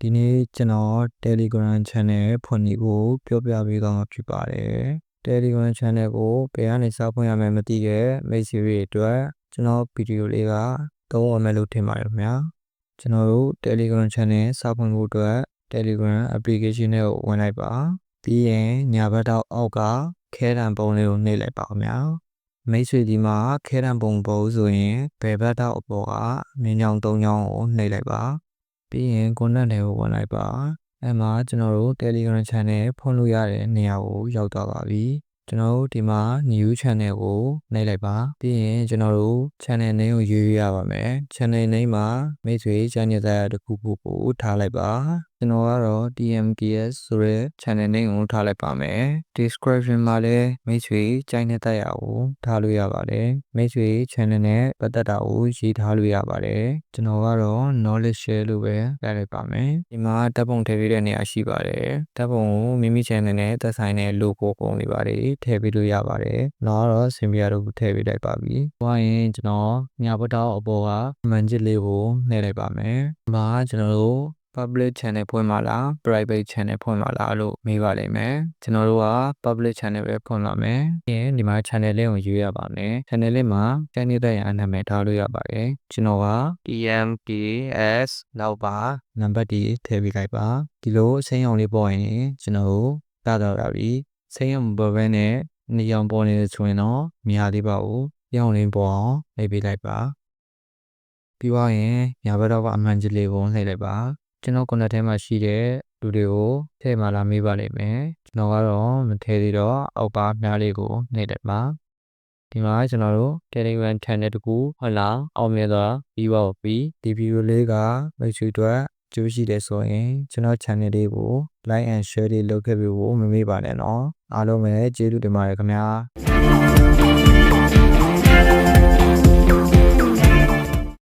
ဒီနေ့ကျွန်တော် Telegram Channel ဖွင့်ဖို့ပြောပြပေးသွားမှာဖြစ်ပါတယ် Telegram Channel ကိုဘယ်ကနေစဖွင့်ရမယ်မသိတဲ့မိတ်ဆွေတွေအတွက်ကျွန်တော်ဗီဒီယိုလေးကသုံးရမယ်လို့ထင်ပါတယ်ခင်ဗျာကျွန်တော်တို့ Telegram Channel စဖွင့်ဖို့အတွက် Telegram application ကိုဝင်လိုက်ပါပြီးရင်ညာဘက်တော့အောက်ကခဲတံပုံလေးကိုနှိပ်လိုက်ပါခင်ဗျာမိတ်ဆွေဒီမှာခဲတံပုံပေါ်ဆိုရင်ဘယ်ဘက်တော့အပေါ်ကမြင်းချောင်း၃ချောင်းကိုနှိပ်လိုက်ပါပြီးရင် content တွေကိုဝင်လိုက်ပါအဲ့မှာကျွန်တော်တို့ Telegram Channel ဖွင့်လို့ရတဲ့နေရာကိုရောက်သွားပါပြီကျွန်တော်တို့ဒီမှာ new channel ကိုနှိပ်လိုက်ပါပြီးရင်ကျွန်တော်တို့ channel name ကိုရွေးရပါမယ် channel name မှာမိတ်ဆွေချန်နယ်သားတစ်ခုခုကိုထားလိုက်ပါကျွန်တော်ကတော့ TMKS ဆိုတဲ့ channel name ကိုထားလိုက်ပါမယ် description မှာလည်းမိတ်ဆွေချန်နယ်သားကိုထားလို့ရပါတယ်မိတ်ဆွေ channel နဲ့ပတ်သက်တာကိုရေးထားလို့ရပါတယ်ကျွန်တော်ကတော့ knowledge share လို့ပဲပြလိုက်ပါမယ်ဒီမှာတပ်ပုံထည့်ပေးတဲ့နေရာရှိပါတယ်တပ်ပုံကိုမိမိ channel နဲ့သက်ဆိုင်တဲ့ logo ပုံတွေပါတယ်ထည့်ပေးလို့ရပါတယ်နောက်တော့ Symbian တို့ထည့်ပေးလိုက်ပါပြီ။ပြီးရင်ကျွန်တော်ညာဘက်တော့အပေါ်က manage လေးကိုနှိပ်လိုက်ပါမယ်။ဒီမှာကျွန်တော်တို့ public channel ဖွင့်ပါလား private channel ဖွင့်ပါလားလို့မေးပါလိမ့်မယ်။ကျွန်တော်တို့က public channel ပဲဖွင့်ပါမယ်။ပြီးရင်ဒီမှာ channel လေးကိုရွေးရပါမယ်။ channel လေးမှာချန်နယ်တဲ့နာမည်ထားလို့ရပါတယ်။ကျွန်တော်က TMKS နောက်ပါနံပါတ်ထည့်ပေးလိုက်ပါ။ဒီလိုအစိမ်းရောင်လေးပေါ်ရင်ကျွန်တော်တို့တာတော့ပါပြီ။စိမ်းရောင်ပေါ်ပဲနဲ့နေရောင်ပေါ်နေဆိုရင်တော့မြားလေးပါကိုရောင်လေးပေါ်အောင်နှိပ်ပေးလိုက်ပါပြီးသွားရင်ညာဘက်တော့ကအမှန်ကြီးလေးကိုနှိပ်လိုက်ပါကျွန်တော် contact ထဲမှာရှိတဲ့လူတွေကိုထည့်မှလာမေးပါလိမ့်မယ်ကျွန်တော်ကတော့မထည့်သေးတော့အောက်ပါမြားလေးကိုနှိပ်လိုက်ပါဒီမှာကျွန်တော်တို့ Telegram Channel တကူဟုတ်လားအောင်မြင်သွားပြီးပါပြီဒီဗီဒီယိုလေးကမိတ်ဆွေတို့ကျိုးရှိတယ်ဆိုရင်ကျွန်တော် channel လေးကို like and share လေးလုပ်ခဲ့ပေးဖို့မမေ့ပါနဲ့နော်အားလုံးပဲကျေးဇူးတင်ပါတယ်ခင်ဗျာ